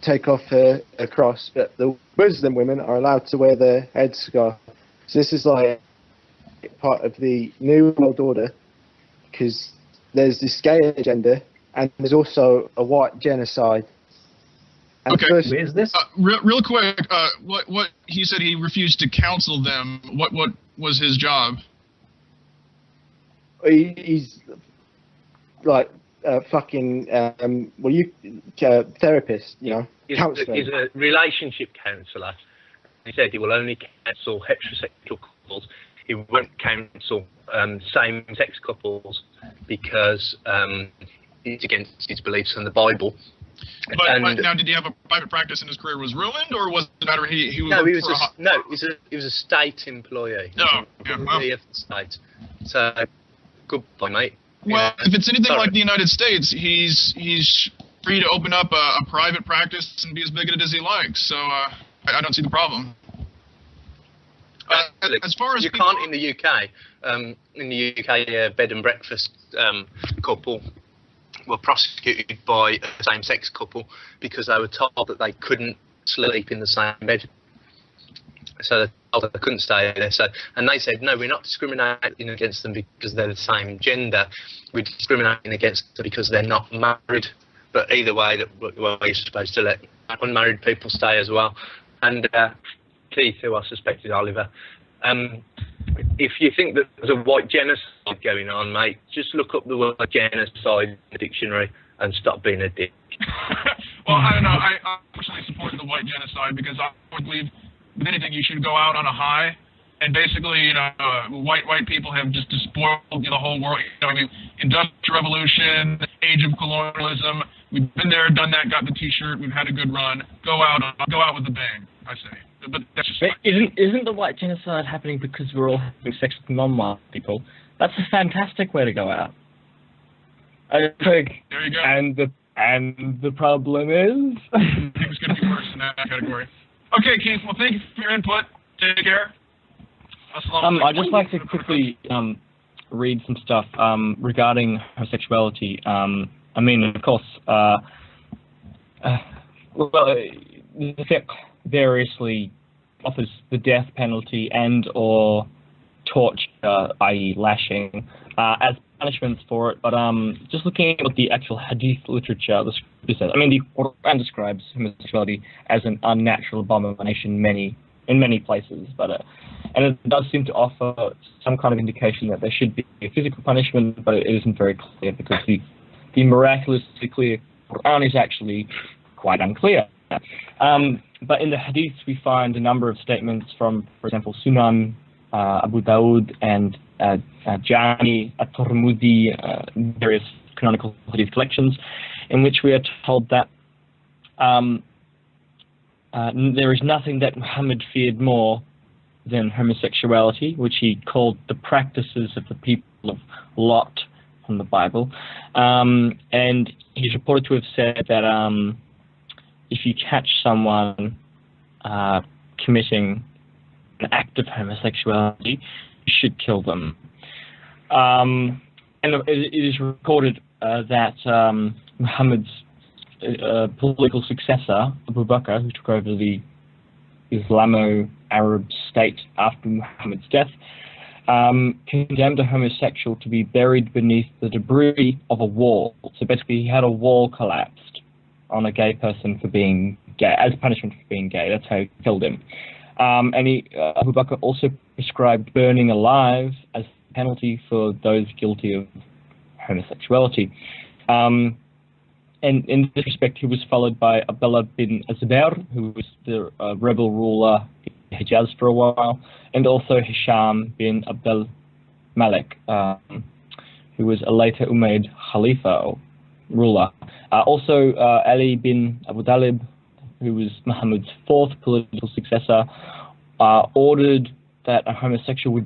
take off her cross, but the Muslim women are allowed to wear their headscarf. So this is like part of the New World Order, because there's this gay agenda, and there's also a white genocide. And Okay. first, Where is this? Real quick, what he said he refused to counsel them. What was his job? he's like fucking therapist, you know, counselor. He's a relationship counsellor. He said he will only counsel heterosexual couples. He won't counsel same-sex couples because it's against his beliefs in the Bible. But now, did he have a private practice and his career was ruined, or was it matter he was? No, he was a state employee. Oh, yeah, well. Employee of the state. So, goodbye, mate. Well, Yeah. if it's anything Sorry. like the United States, he's free to open up a private practice and be as bigoted as he likes. So I don't see the problem. As far as you can't in the UK. In the UK, a bed and breakfast couple were prosecuted by a same-sex couple because they were told that they couldn't sleep in the same bed. So they couldn't stay there. And they said, no, we're not discriminating against them because they're the same gender. We're discriminating against them because they're not married. But either way, you're supposed to let unmarried people stay as well. And Keith, who I suspected Oliver, if you think that there's a white genocide going on, mate, just look up the word genocide in the dictionary and stop being a dick. Well, I don't know. I personally support the white genocide because I would believe with anything you should go out on a high. And basically, white people have just despoiled the whole world. I mean, Industrial Revolution, Age of Colonialism. We've been there, done that, got the T-shirt. We've had a good run. Go out with a bang, I say. But that's just. But isn't the white genocide happening because we're all having sex with non-white people? That's a fantastic way to go out. I think. There you go. And the problem is. Things going to be worse in that category. Okay, Keith. Well, thank you for your input. Take care. I'd just like to quickly read some stuff regarding homosexuality. I mean, of course, the fiqh variously offers the death penalty and or torture, i.e. lashing, as punishments for it. But just looking at what the actual hadith literature, the scripture says, I mean, the Quran describes homosexuality as an unnatural abomination in many places, but and it does seem to offer some kind of indication that there should be a physical punishment, but it isn't very clear because the miraculously clear Quran is actually quite unclear. But in the hadiths we find a number of statements from, for example, Sunan, Abu Dawud, and Jami, At-Tirmidhi, various canonical hadith collections, in which we are told that there is nothing that Muhammad feared more than homosexuality, which he called the practices of the people of Lot from the Bible. And he's reported to have said that if you catch someone committing an act of homosexuality, you should kill them. And it is recorded that Muhammad's political successor, Abu Bakr, who took over the Islamo-Arab state after Muhammad's death, condemned a homosexual to be buried beneath the debris of a wall. So basically he had a wall collapsed on a gay person for being gay, as punishment for being gay. That's how he killed him. And Abu Bakr also prescribed burning alive as penalty for those guilty of homosexuality. And in this respect, he was followed by Abdullah bin Zubair, who was the rebel ruler in Hijaz for a while, and also Hisham bin Abdul Malik, who was a later Umayyad Khalifa or ruler. Also, Ali bin Abu Talib, who was Muhammad's fourth political successor, ordered that a homosexual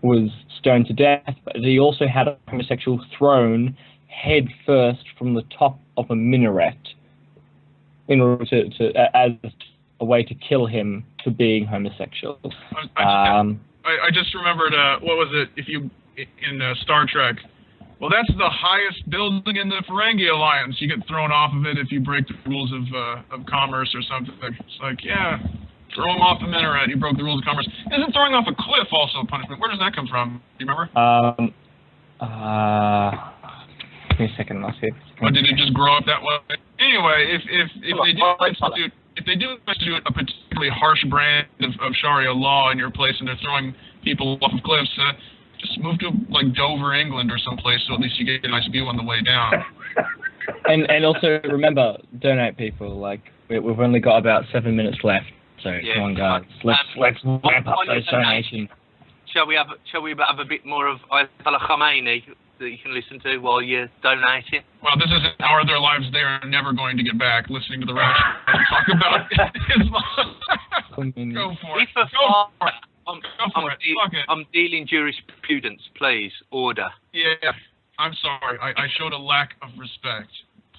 was stoned to death, but he also had a homosexual thrown head first from the top of a minaret in order as a way to kill him for being homosexual. I just remembered, what was it, in Star Trek? Well, that's the highest building in the Ferengi Alliance. You get thrown off of it if you break the rules of commerce or something. It's like, yeah, throw him off the minaret. You broke the rules of commerce. Isn't throwing off a cliff also a punishment? Where does that come from? Do you remember? Give me a second, I'll see. Or did it just grow up that way? Anyway, if they do institute a particularly harsh brand of Sharia law in your place and they're throwing people off of cliffs, just move to like Dover, England, or someplace, so at least you get a nice view on the way down. and also remember, donate, people. Like we've only got about 7 minutes left, so come on, guys, let's wrap up those donations. Shall we have a bit more of Ayatollah Khomeini that you can listen to while you're donating? Well, this is an hour of their lives they are never going to get back, listening to the Rationalizer talk about Islam. Go for it. I'm dealing jurisprudence, please. Order. Yeah, I'm sorry. I showed a lack of respect.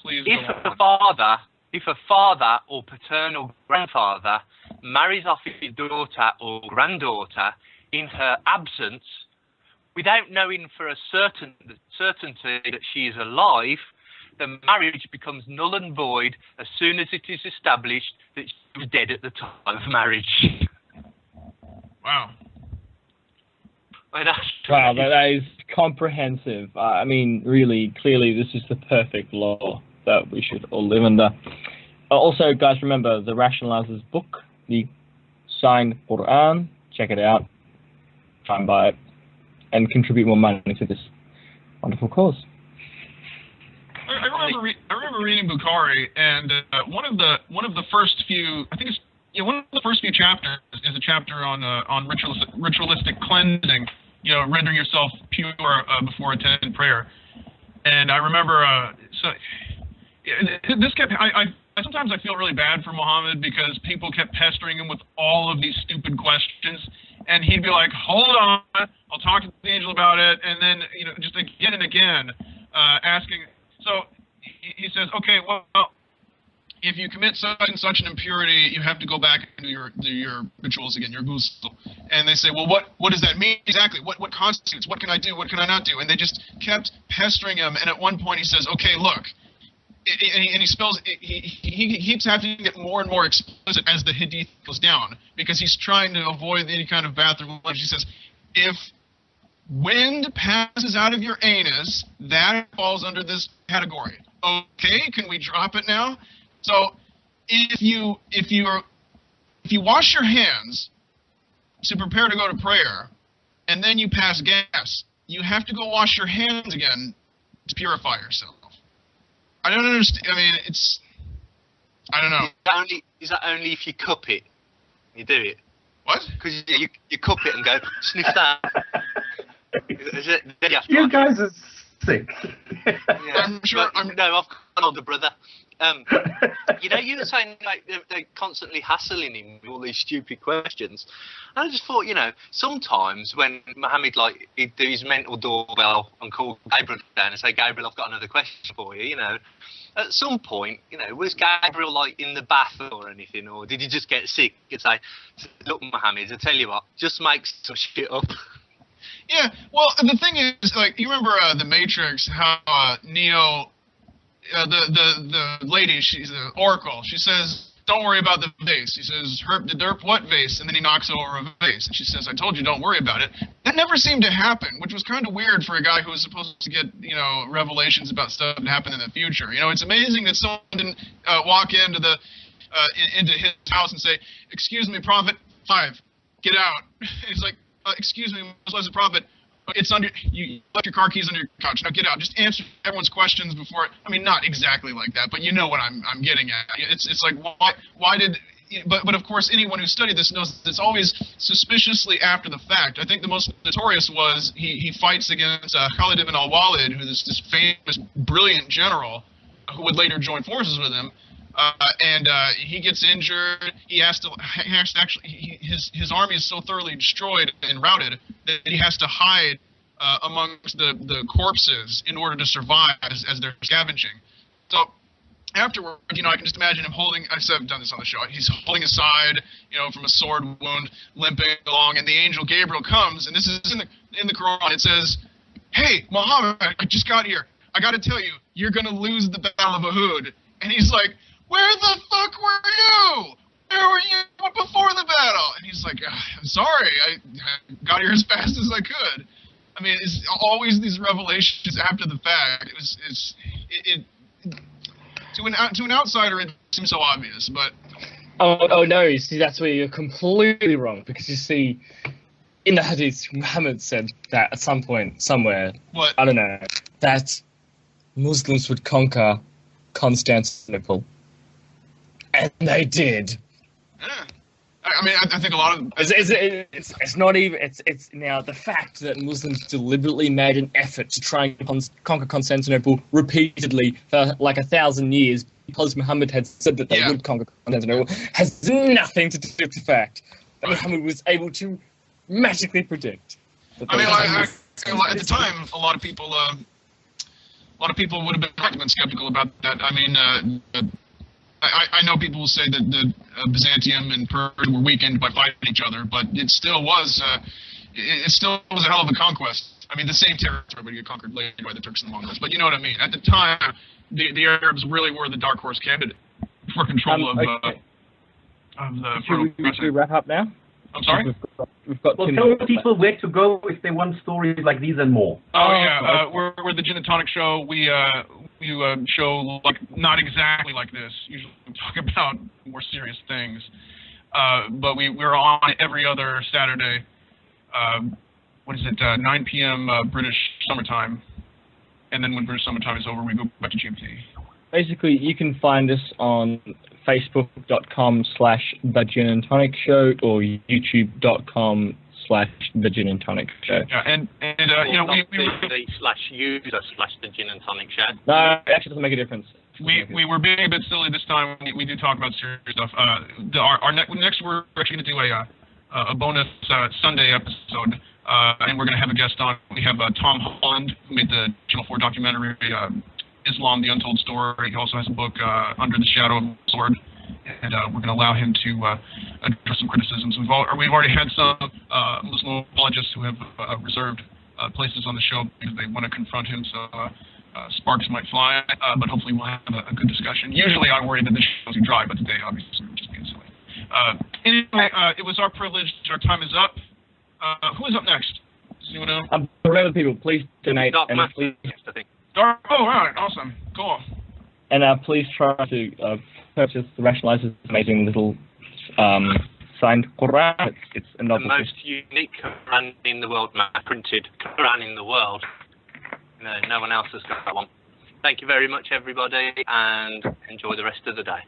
Please go on. If a father or paternal grandfather marries off his daughter or granddaughter in her absence, without knowing for a certainty that she is alive, the marriage becomes null and void as soon as it is established that she was dead at the time of marriage. Wow. Wow, that is comprehensive. I mean, really, clearly, this is the perfect law that we should all live under. Also, guys, remember the Rationalizer's book, the signed Quran. Check it out. Try and buy it, and contribute more money to this wonderful cause. I remember reading Bukhari, and one of the first few, I think it's one of the first few chapters is a chapter on ritualistic cleansing, rendering yourself pure before attending prayer. And I remember, this kept. Sometimes I feel really bad for Muhammad because people kept pestering him with all of these stupid questions, and he'd be like, "Hold on, I'll talk to the angel about it," and then just again and again asking. So he says, "Okay, well, if you commit such and such an impurity, you have to go back and do your rituals again, your ghusl." And they say, "Well, what does that mean exactly? What constitutes? What can I do? What can I not do?" And they just kept pestering him. And at one point, he says, "Okay, look." And he spells. He keeps having to get more and more explicit as the hadith goes down because he's trying to avoid any kind of bathroom language. He says, "If wind passes out of your anus, that falls under this category. Okay, can we drop it now? So, if you wash your hands to prepare to go to prayer, and then you pass gas, you have to go wash your hands again to purify yourself." I don't understand. I mean, I don't know. Is that only if you cup it? You do it. What? Because you cup it and go sniff that. You guys are sick. Yeah. I'm sure. I've got an older brother. You were saying like they're constantly hassling him with all these stupid questions. And I just thought, sometimes when Mohammed he'd do his mental doorbell and call Gabriel down and say, "Gabriel, I've got another question for you." At some point, was Gabriel in the bath or anything, or did he just get sick and say, "Look, Mohammed, I tell you what, just make some shit up." Yeah. Well, the thing is, you remember The Matrix, how Neo. The lady, she's the Oracle. She says, "Don't worry about the vase." He says, "Herp the derp, what vase?" And then he knocks over a vase. And she says, "I told you, don't worry about it." That never seemed to happen, which was kind of weird for a guy who was supposed to get, revelations about stuff that happened in the future. It's amazing that someone didn't walk into his house and say, "Excuse me, Prophet 5, get out." He's like, "Excuse me, Muslim Prophet, It's under you left your car keys under your couch. Now get out. Just answer everyone's questions before. I mean, not exactly like that, but you know what I'm getting at. It's like why did. But of course, anyone who studied this knows that it's always suspiciously after the fact. I think the most notorious was he fights against Khalid ibn al-Walid, who is this famous, brilliant general who would later join forces with him. And he gets injured. He has to actually his army is so thoroughly destroyed and routed that he has to hide amongst the corpses in order to survive as they're scavenging. So afterward, I can just imagine him holding. I've done this on the show. He's holding his side, from a sword wound, limping along, and the angel Gabriel comes, and this is in the Quran. It says, "Hey, Muhammad, I just got here. I got to tell you, you're gonna lose the Battle of Uhud." And he's like, "Where the fuck were you? Where were you before the battle?" And he's like, "I'm sorry, I got here as fast as I could." I mean, it's always these revelations after the fact. To an outsider, it seems so obvious, but oh no! You see, that's where you're completely wrong, because you see, in the hadiths, Muhammad said that at some point, somewhere, what? I don't know, that Muslims would conquer Constantinople. And they did. Yeah. I mean, I think a lot of it's not even it's now the fact that Muslims deliberately made an effort to try and conquer Constantinople repeatedly for like 1,000 years because Muhammad had said that they would conquer Constantinople has nothing to do with the fact that Muhammad was able to magically predict. I mean, at the time, a lot of people would have been skeptical about that. I mean. I know people will say that the Byzantium and Persia were weakened by fighting each other, but it still was a hell of a conquest. I mean, the same territory would get conquered later by the Turks and the Mongols, but you know what I mean. At the time, the Arabs really were the dark horse candidate for control of the. Should we wrap up now? I'm sorry? We've got well, tell people where to go if they want stories like these and more. Oh yeah, we're the Gin and Tonic Show. We show like not exactly like this. Usually we talk about more serious things, but we're on every other Saturday. What is it? 9 p.m. British summertime, and then when British summertime is over, we go back to GMT. Basically, you can find us on Facebook.com/The Gin and Tonic Show or YouTube.com/The Gin and Tonic Show. Yeah, and /user/The Gin and Tonic Show. No, it actually doesn't make a difference. We were being a bit silly this time. We do talk about serious stuff. Next we're actually going to do a bonus Sunday episode, and we're going to have a guest on. We have Tom Holland, who made the Channel 4 documentary Islam: The Untold Story. He also has a book, Under the Shadow of the Sword, and we're going to allow him to address some criticisms. We've already had some Muslim apologists who have reserved places on the show because they want to confront him, so sparks might fly, but hopefully we'll have a good discussion. Usually I worry that the show's too dry, but today obviously we're just being silly. Anyway, it was our privilege. Our time is up. Who is up next? Does anyone know? Remember, people, please donate. Dark and Master, I think. Oh, all right, awesome, cool. And please try to purchase the Rationalizer's amazing little signed Quran. It's a novel. The most unique Quran in the world, printed Quran in the world. No one else has got that one. Thank you very much, everybody, and enjoy the rest of the day.